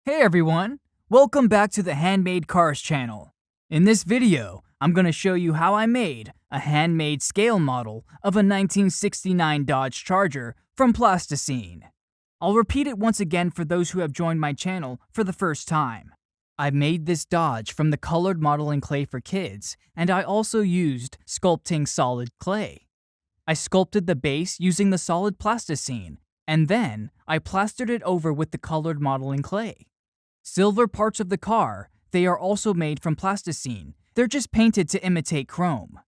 Hey everyone! Welcome back to the Handmade Cars channel. In this video, I'm going to show you how I made a handmade scale model of a 1969 Dodge Charger from Plasticine. I'll repeat it once again for those who have joined my channel for the first time. I made this Dodge from the colored modeling clay for kids, and I also used sculpting solid clay. I sculpted the base using the solid plasticine, and then I plastered it over with the colored modeling clay. Silver parts of the car, they are also made from plasticine. They're just painted to imitate chrome.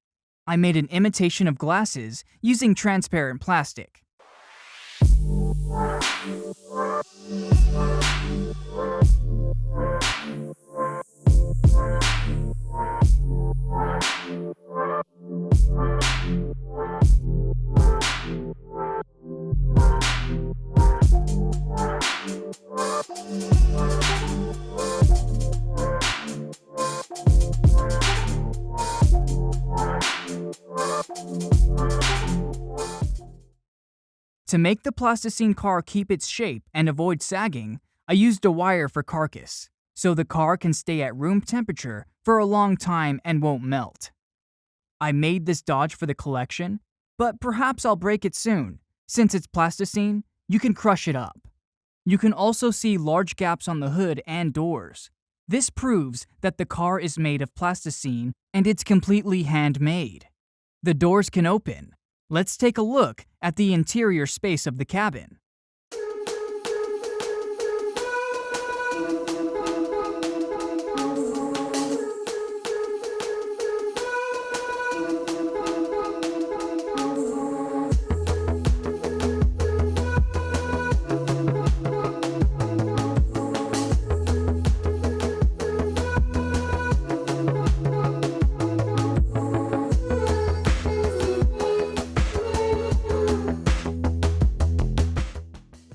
I made an imitation of glasses using transparent plastic. To make the plasticine car keep its shape and avoid sagging, I used a wire for carcass, so the car can stay at room temperature for a long time and won't melt. I made this Dodge for the collection, but perhaps I'll break it soon. Since it's plasticine, you can crush it up. You can also see large gaps on the hood and doors. This proves that the car is made of plasticine and it's completely handmade. The doors can open. Let's take a look at the interior space of the cabin.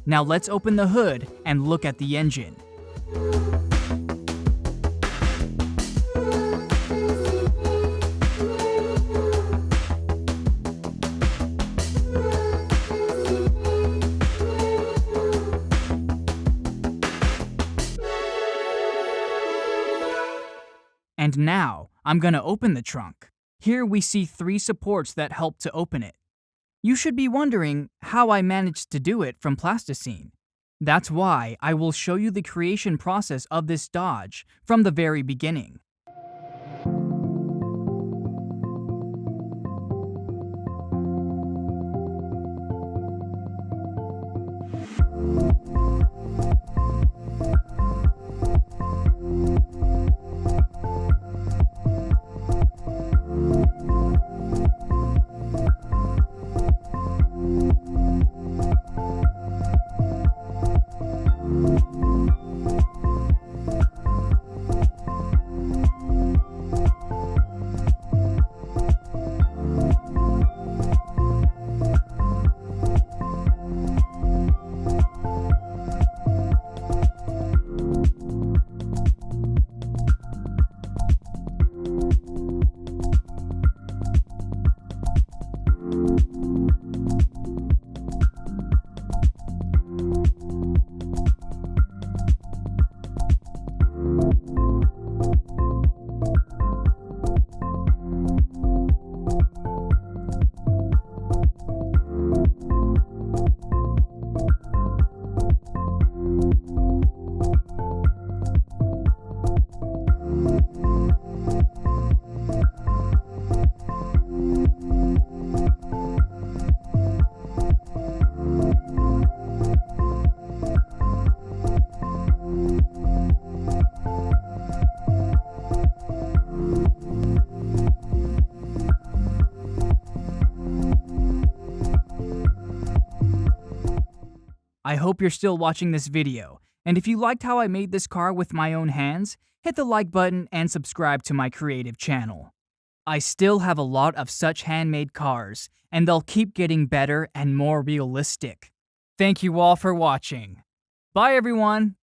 Now let's open the hood and look at the engine. And now, I'm gonna open the trunk. Here we see 3 supports that help to open it. You should be wondering how I managed to do it from plasticine. That's why I will show you the creation process of this Dodge from the very beginning. I hope you're still watching this video, and if you liked how I made this car with my own hands, hit the like button and subscribe to my creative channel. I still have a lot of such handmade cars, and they'll keep getting better and more realistic. Thank you all for watching. Bye everyone!